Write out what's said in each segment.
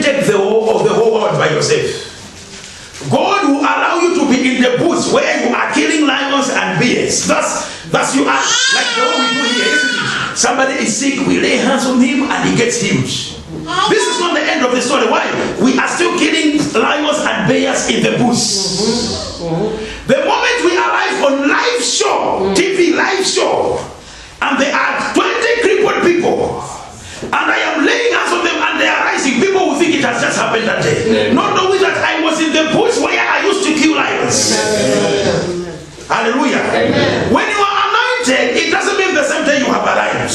can't take the whole world by yourself. God will allow you to be in the bush where you are killing lions and bears. That's you are like the way we do here, isn't it? Somebody is sick, we lay hands on him and he gets healed. This is not the end of the story. Why? We are still killing lions and bears in the bush. The moment we arrive on live show, TV live show, and there are 20 crippled people, and I am laying hands on them and they are rising, people will think it has just happened that day. Not knowing that I was in the bush where I used to kill lions. Hallelujah. When you are anointed, it doesn't mean the same day you have arrived.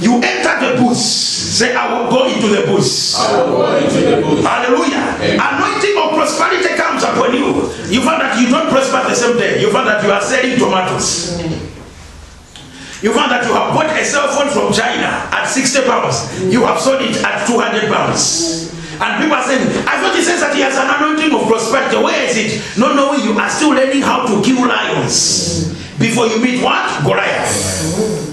You enter the bush. Say, I will go into the bush. Hallelujah. Anointing of prosperity comes upon you. You find that you don't prosper the same day. You find that you are selling tomatoes. You find that you have bought a cell phone from China at 60 pounds. You have sold it at 200 pounds. And people are saying, I thought he says that he has an anointing of prosperity. Where is it? No, you are still learning how to kill lions before you meet what? Goliath.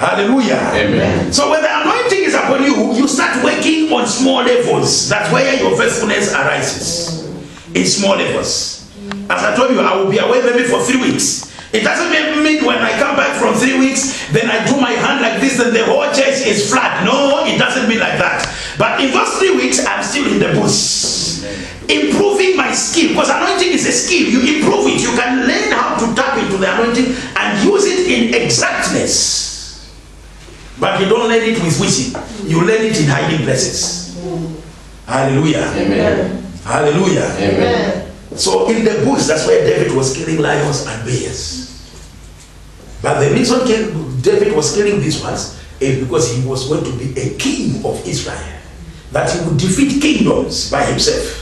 Hallelujah. Amen. So when the anointing is upon you, you start working on small levels. That's where your faithfulness arises. In small levels. As I told you, I will be away maybe for 3 weeks. It doesn't mean when I come back from 3 weeks, then I do my hand like this and the whole church is flat. No, it doesn't mean like that. But in those 3 weeks, I'm still in the bush. Improving my skill. Because anointing is a skill. You improve it. You can learn how to tap into the anointing and use it in exactness. But you don't learn it with wishing. You learn it in hiding places. Hallelujah. Amen. Hallelujah. Amen. So in the bush, that's where David was killing lions and bears. But the reason David was killing these ones is because he was going to be a king of Israel. That he would defeat kingdoms by himself.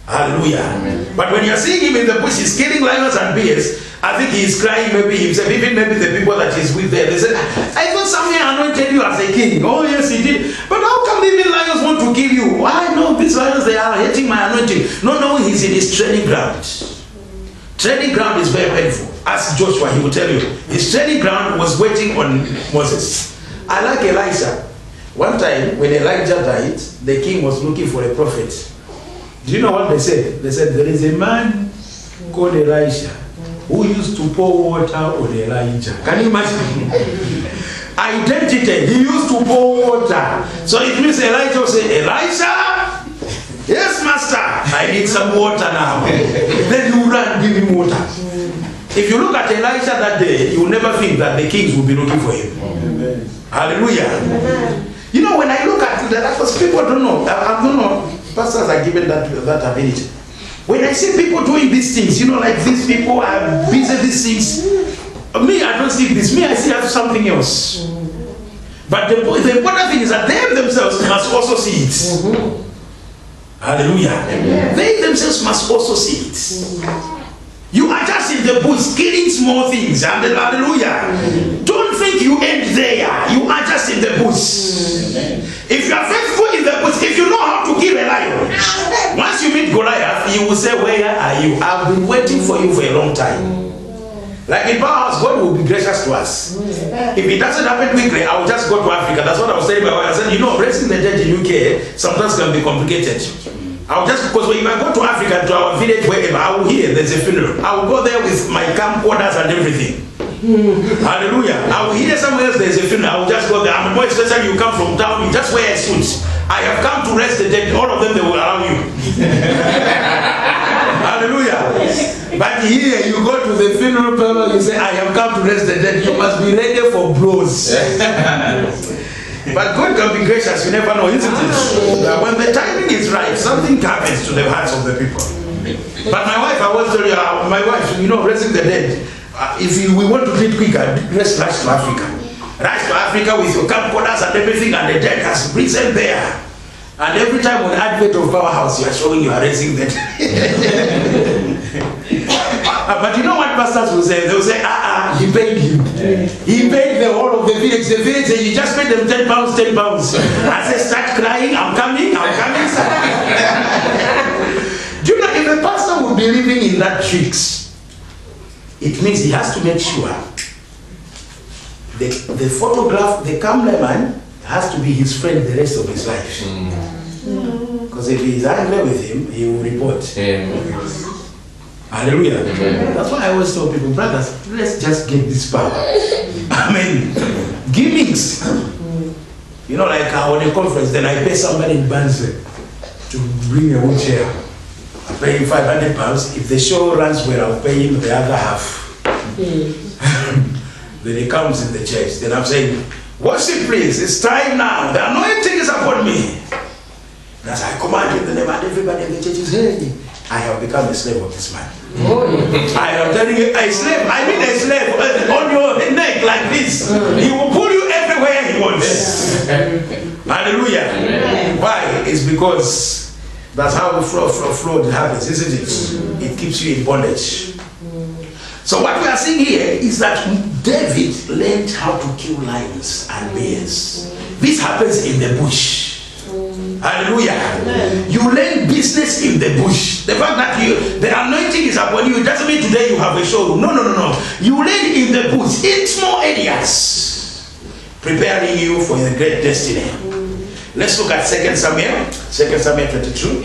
Hallelujah. Amen. But when you're seeing him in the bush, he's killing lions and bears, I think he's crying maybe himself, even maybe the people that he's with there. They said, I thought somebody anointed you as a king. Oh yes, he did. But how come even lions want to kill you? Why no, these lions, they are hating my anointing. No, he's in his training ground. Training ground is very painful. Ask Joshua, he will tell you. His training ground was waiting on Moses. I like Elisha. One time, when Elijah died, the king was looking for a prophet. Do you know what they said? They said, there is a man called Elisha who used to pour water on Elijah. Can you imagine? Identity. He used to pour water. So it means Elijah will say, Elisha, yes, master, I need some water now. Then you run, give him water. If you look at Elisha that day, you will never think that the kings will be looking for him. Amen. Hallelujah. Amen. You know, when I look at that, because people don't know, I don't know, pastors are given that ability. When I see people doing these things, you know, like these people are busy these things. Me, I don't see this. Me, I see something else. But the important thing is that they themselves must also see it. Hallelujah. Amen. They themselves must also see it. You are just in the bush killing small things. Hallelujah. Don't think you end there. You are just in the bush. If you are faithful in the bush, if you know how to kill a lion, once you meet Goliath, you will say, where are you? I've been waiting for you for a long time. Like in Power House, God will be gracious to us. If it doesn't happen quickly, I will just go to Africa. That's what I was saying. I said, you know, raising the dead in UK sometimes can be complicated. I'll just, because when I go to Africa, to our village, wherever, I will hear there's a funeral. I will go there with my camcorders and everything. Hallelujah. I will hear somewhere else there's a funeral. I will just go there. I'm more especially you come from town, you just wear a suit. I have come to rest the dead. All of them, they will allow you. Hallelujah. But here, you go to the funeral parlor, you say, I have come to rest the dead. You must be ready for blows. But God can be gracious, you never know, isn't it? When the timing is right, something happens to the hearts of the people. But my wife, I was telling you, my wife, you know, raising the dead. If we want to do it quicker, let's rush to Africa. Rush to Africa with your camcorders and everything, and the dead has risen there. And every time on Advent of Powerhouse, you are showing you are raising the dead. But you know what pastors will say? They will say, he paid him. He paid the whole of the village. The village, you just paid them 10 pounds, 10 pounds. I say, start crying, I'm coming. Do you know, if a pastor will be living in that tricks, it means he has to make sure the photograph, the cameraman has to be his friend the rest of his life. Because if he's angry with him, he will report. Hallelujah. That's why I always tell people, brothers, let's just get this power. I mean, gimmicks. You know, like on a conference, then I pay somebody in Banse to bring a wheelchair. I pay him £500. If the show runs well, I'll pay him the other half. Then he comes in the church. Then I'm saying, worship please, it's time now. The anointing is upon me. And as I command in the name of everybody in the church is hearing, I have become a slave of this man. I am telling you, a slave, I mean a slave on your neck like this. He will pull you everywhere he wants. Hallelujah. Why? It's because that's how the flow happens, isn't it? It keeps you in bondage. So what we are seeing here is that David learned how to kill lions and bears. This happens in the bush. Hallelujah. Amen. You learn business in the bush. The fact that the anointing is upon you, it doesn't mean today you have a showroom. No. You learn in the bush, in small areas, preparing you for the great destiny. Let's look at 2 Samuel 22.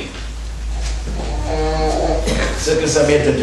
2 Samuel 22.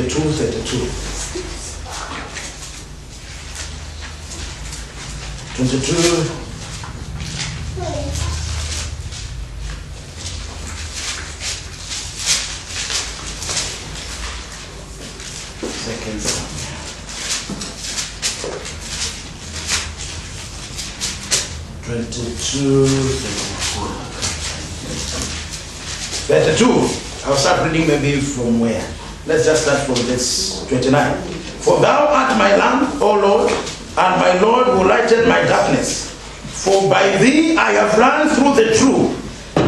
22. I'll start reading maybe from where? Let's just start from this 29. For thou art my lamp, O Lord, and my Lord who lighted my darkness. For by thee I have run through the troop.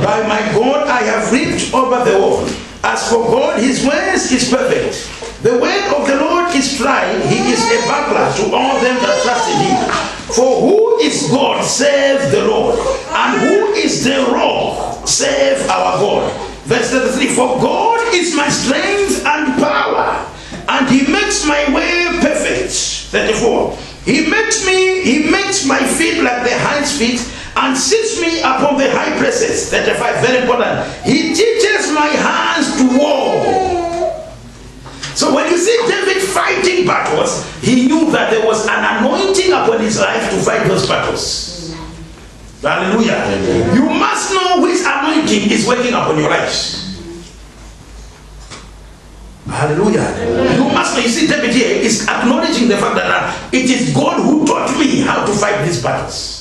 By my God I have reaped over the wall. As for God, his ways is perfect. The word of the Lord is tried. He is a buckler to all them that trust in him. For who is God save the Lord? And who is the rock save our God? Verse 33. For God is my strength and power, and he makes my way perfect. 34. He makes my feet like the hinds feet, and sits me upon the high places. 35. Very important. He teaches my hands to war. So when you see David fighting battles, he knew that there was an anointing upon his life to fight those battles. Hallelujah. Amen. You must know which anointing is working upon your life. Hallelujah. Amen. You must know. You see, David here is acknowledging the fact that it is God who taught me how to fight these battles.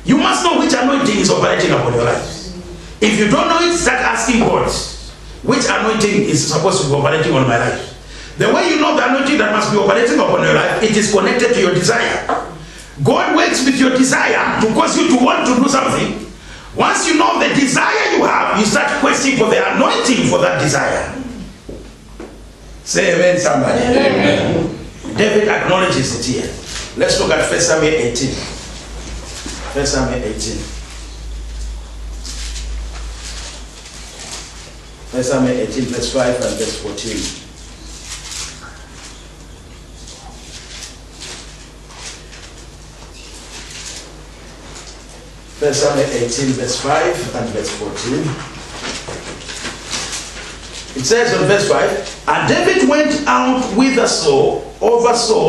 You must know which anointing is operating upon your life. If you don't know it, start asking God, which anointing is supposed to be operating on my life? The way you know the anointing that must be operating upon your life, it is connected to your desire. God works with your desire to cause you to want to do something. Once you know the desire you have, you start questioning for the anointing for that desire. Say amen, somebody. Amen. David acknowledges it here. Let's look at 1 Samuel 18. 1 Samuel 18. 1 Samuel 18, verse 5 and verse 14. 1 Samuel 18, verse 5 and verse 14. It says on verse 5, and David went out whither Saul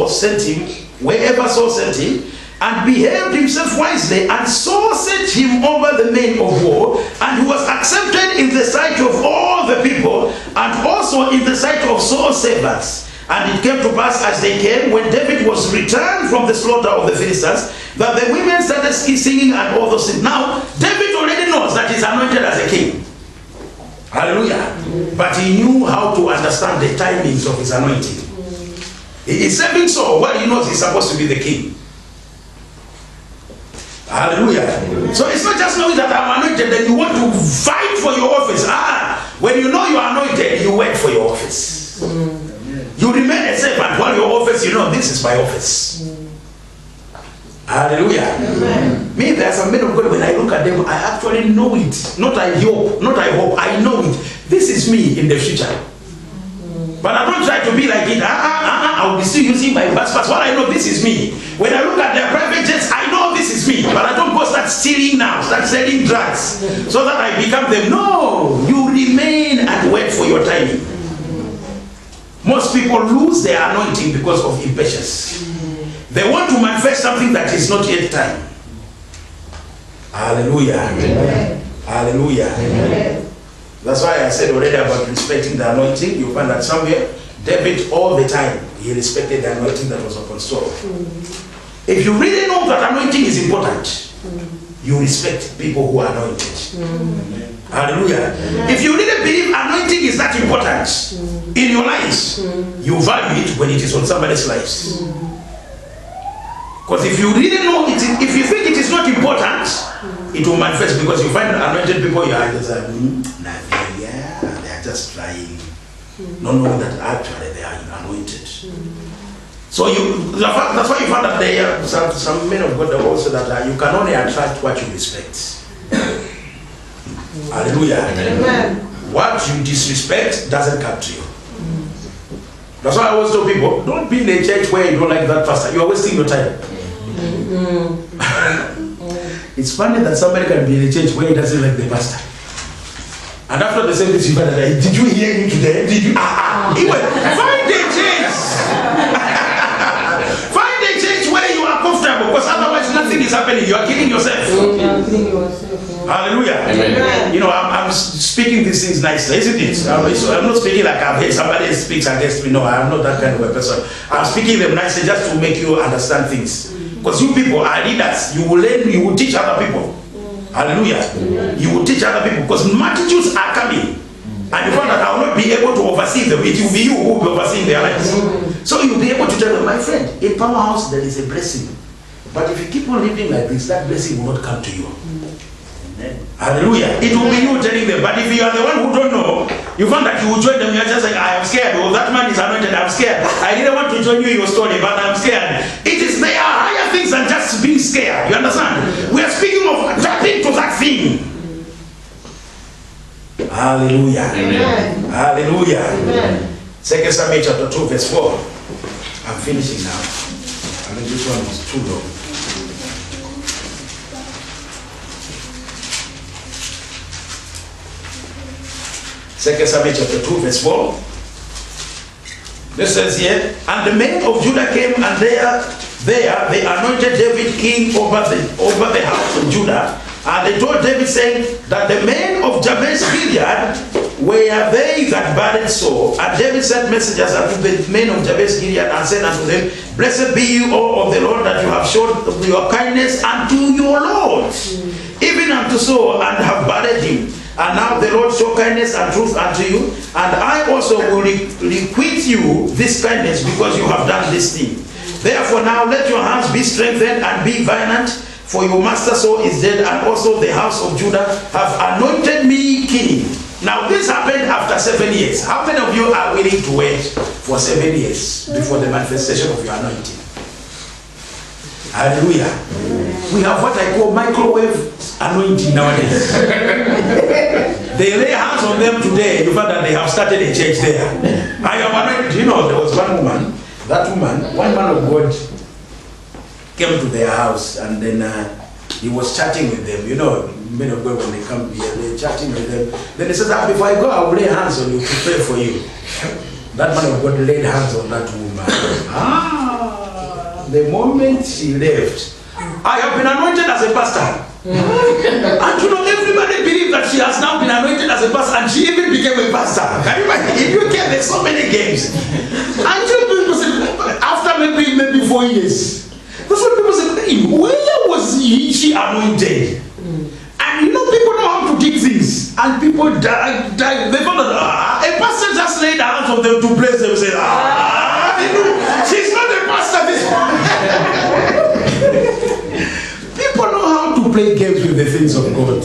sent him, wherever Saul sent him, and behaved himself wisely, and Saul set him over the men of war, and he was accepted in the sight of all the people, and also in the sight of Saul's servants. And it came to pass as they came, when David was returned from the slaughter of the Philistines, that the women started singing and all those things. Now, David already knows that he's anointed as a king. Hallelujah. But he knew how to understand the timings of his anointing. He is serving Saul. What he knows, he's supposed to be the king. Hallelujah. So it's not just knowing that I'm anointed, that you want to fight for your office. When you know you are anointed, you wait for your office. You remain a servant while your office, you know, this is my office. Hallelujah. Amen. Me, there are some men of God, when I look at them, I actually know it. Not I hope, I know it. This is me in the future. But I don't try to be like it. I will be still using my bus pass. What I know, this is me. When I look at their private jets, I know this is me. But I don't go start stealing now, start selling drugs, so that I become them. No, you remain and wait for your timing. Most people lose their anointing because of impatience. They want to manifest something that is not yet time. Hallelujah. Amen. Hallelujah. Amen. That's why I said already about respecting the anointing. You find that somewhere, David all the time, he respected the anointing that was upon Saul. If you really know that anointing is important, you respect people who are anointed. Hallelujah. If you really believe anointing is that important in your lives, you value it when it is on somebody's lives. Because if you really know it, if you think it is not important, it will manifest, because you find anointed people, you are just like, they are just trying, not knowing that actually they are anointed. So that's why you find that there are some men of God also that you can only attract what you respect. Hallelujah. Amen. What you disrespect doesn't come to you. That's why I always tell people, don't be in a church where you don't like that pastor. You are wasting your time. It's funny that somebody can be in a church where he doesn't like the pastor. And after the service, you find that, did you hear him today? Did you? He went, find a church. Find a church where you are comfortable, because otherwise nothing is happening. You are killing yourself. Hallelujah. Amen. You know, I'm speaking these things nicely, isn't it? I'm not speaking like I've heard somebody speaks against me. No, I'm not that kind of a person. I'm speaking them nicely just to make you understand things. Because you people are leaders. You will learn, you will teach other people. Hallelujah. You will teach other people, because multitudes are coming. And you find that I will not be able to oversee them. It will be you who will be overseeing their lives. So you'll be able to tell them, my friend, in Powerhouse there is a blessing. But if you keep on living like this, that blessing will not come to you. Amen. Hallelujah. It will be you telling them. But if you are the one who don't know, you find that you will join them. You are just like, I am scared. Oh, that man is anointed. I'm scared. I didn't want to join you in your story, but I'm scared. There are higher things than just being scared. You understand? We are speaking of tapping to that thing. Hallelujah. Amen. Hallelujah. Amen. 2 Samuel chapter 2 verse 4. I'm finishing now. I mean, this one was too long. Second Samuel chapter 2 verse 4. This says here, and the men of Judah came, and there they anointed David king over the house of Judah. And they told David, saying that the men of Jabesh Gilead were they that burdened Saul. And David sent messengers unto the men of Jabesh Gilead, and said unto them, blessed be you, O of the Lord, that you have shown your kindness unto your Lord, even unto Saul, and have burdened him. And now the Lord show kindness and truth unto you, and I also will requite you this kindness, because you have done this thing. Therefore now let your hands be strengthened and be violent, for your master Saul is dead, and also the house of Judah have anointed me king. Now this happened after 7 years. How many of you are willing to wait for 7 years before the manifestation of your anointing? Hallelujah. We have what I call microwave anointing nowadays. They lay hands on them today. You find that they have started a church there. I am anointed. You know, there was one woman. That woman, one man of God came to their house, and then he was chatting with them. You know, men of God, when they come here, they're chatting with them. Then he says, before I go, I will lay hands on you to pray for you. That man of God laid hands on that woman. The moment she left, I have been anointed as a pastor. And you know, everybody believes that she has now been anointed as a pastor, and she even became a pastor. Can you imagine? In UK, there's so many games. And you know, people say, after maybe 4 years, that's what people say, where was she anointed? And you know, people know how to dig things, and people die. They found that a pastor just laid hands on them to bless them. Say, she's not a pastor. People know how to play games with the things of God.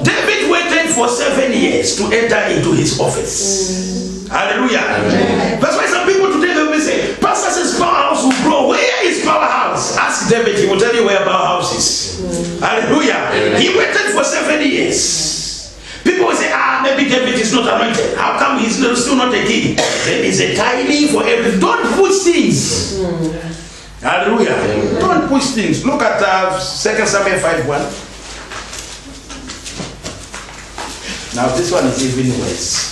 David waited for 7 years to enter into his office. Hallelujah. Amen. That's why some people today they will say, Pastor says Powerhouse will grow. Where is Powerhouse? Ask David, he will tell you where Powerhouse is. Hallelujah. Amen. He waited for 7 years. People will say, maybe David is not anointed. How come he's still not a king? There is a timing for everything. Don't push things. Hallelujah. Don't push things. Look at 2 Samuel 5:1. Now this one is even worse.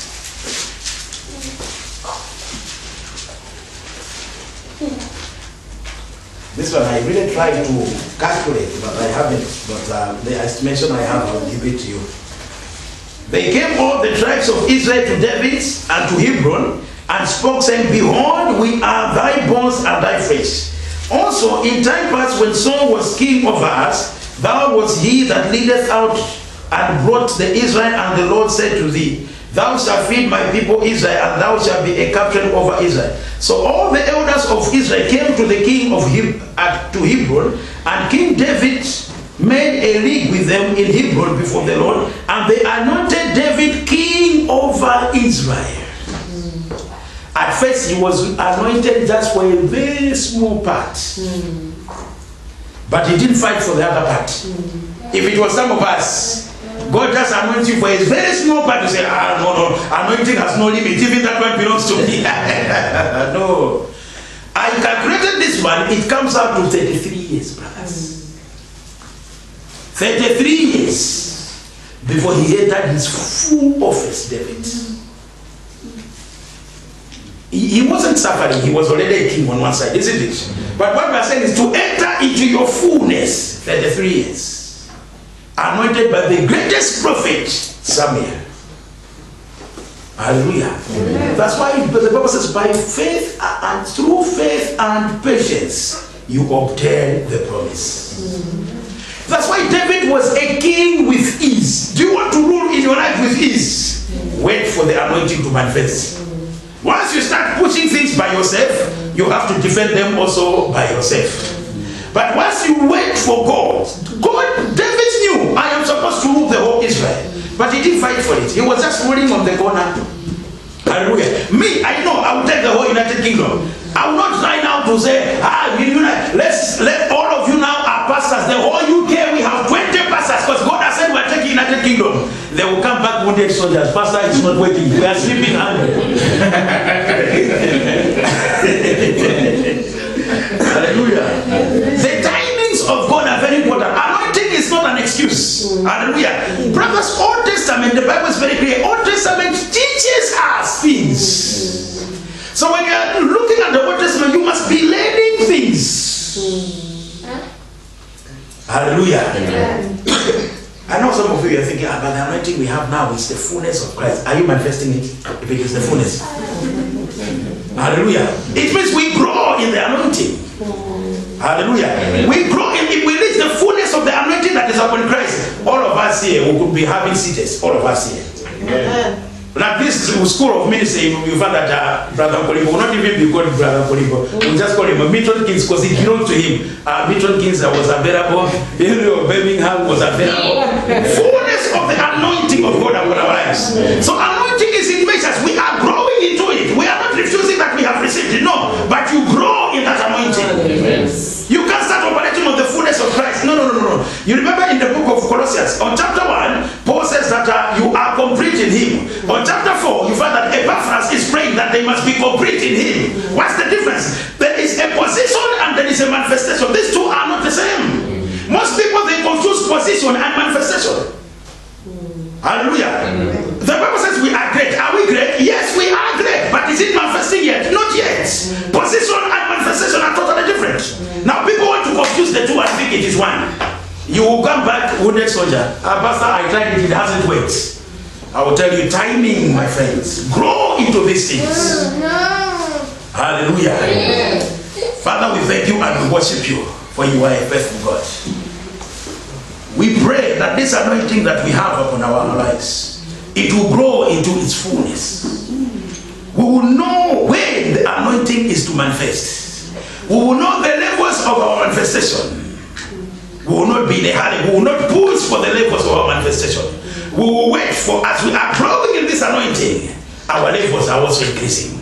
This one I really tried to calculate, but I haven't. But the estimation I have, I'll give it to you. They came all the tribes of Israel to David and to Hebron, and spoke, saying, Behold, we are thy bones and thy flesh. Also, in time past, when Saul was king over us, thou was he that leadeth out and brought the Israel, and the Lord said to thee, Thou shalt feed my people Israel, and thou shalt be a captain over Israel. So all the elders of Israel came to the king of to Hebron, and King David made a league with them in Hebron before the Lord, and they anointed David king over Israel. At first he was anointed just for a very small part, but he didn't fight for the other part. If it was some of us, God just anoints you for a very small part to say, no, anointing has no limit, even that one belongs to me. No. I calculated this one, it comes out to 33 years, brothers. 33 years before he entered his full office, David. He wasn't suffering, he was already a king on one side, isn't it? But what we are saying is to enter into your fullness, 33 years. Anointed by the greatest prophet, Samuel. Hallelujah. Amen. That's why the Bible says, by faith and through faith and patience, you obtain the promise. That's why David was a king with ease. Do you want to rule in your life with ease? Wait for the anointing to manifest. Once you start pushing things by yourself, you have to defend them also by yourself. But once you wait for God, David knew, I am supposed to rule the whole Israel. But he didn't fight for it. He was just ruling on the corner. Hallelujah. Me, I know I will take the whole United Kingdom. I will not try now to say, let all of you now are pastors. The whole UK, we have 20 pastors, because God has said we are taking United Kingdom. They will come back wounded soldiers. Pastor is not waiting. We are sleeping hungry. Hallelujah. The timings of God are very important. Anointing is not an excuse. Hallelujah. Brothers, Old Testament, the Bible is very clear. Old Testament teaches us things. So when you are looking at the Old Testament, you must be learning things. Hallelujah. I know some of you are thinking, but the anointing we have now is the fullness of Christ. Are you manifesting it? If it is the fullness. Hallelujah. It means we grow in the anointing. Hallelujah. Amen. We grow if we reach the fullness of the anointing that is upon Christ. All of us here, we could be having cities. All of us here. Amen. Like this school of ministry, you find that Brother Kolimbo will not even be called Brother Kolimbo. We'll just call him Milton Keynes because it belonged to him. Milton Keynes was available. Henry of Birmingham was available. Fullness of the anointing of God upon our lives. So anointing is in measures. We are growing into it. We are not refusing that we have received it. No. But you grow in that anointing. Amen. You can't start operating on the fullness of Christ. No. You remember in the book of Colossians, on chapter 1, Paul says that you are complete in him. On chapter 4, you find that Epaphras is praying that they must be complete in him. What's the difference? There is a position and there is a manifestation. These two are not the same. Most people, they confuse position and manifestation. Hallelujah. The Bible says we are great. Are we great? Yes, we are great. But is it manifesting yet? Not yet. Position and manifestation are totally different. Now people want to confuse the two and think it is one. You will come back, wounded soldier. Pastor, I tried it hasn't worked. I will tell you, timing, my friends. Grow into these things. Hallelujah. Father, we thank you and we worship you, for you are a faithful God. We pray that this anointing that we have upon our lives, it will grow into its fullness. We will know when the anointing is to manifest. We will know the levels of our manifestation. We will not be in a hurry. We will not push for the levels of our manifestation. We will wait for, as we are growing in this anointing, our levels are also increasing.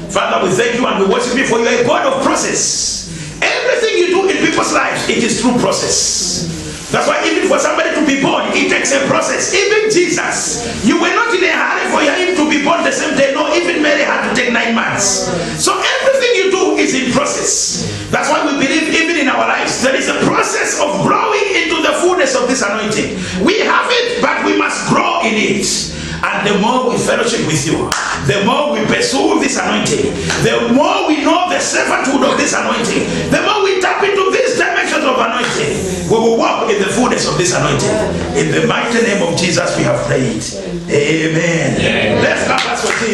Father, we thank you and we worship you, for you are a God of process. Everything you do in people's lives, it is through process. That's why even for somebody to be born, it takes a process. Even Jesus, you were not in a this anointing. We have it, but we must grow in it. And the more we fellowship with you, the more we pursue this anointing, the more we know the servanthood of this anointing, the more we tap into these dimensions of anointing, we will walk in the fullness of this anointing. In the mighty name of Jesus we have prayed. Amen. Let's clap for Jesus.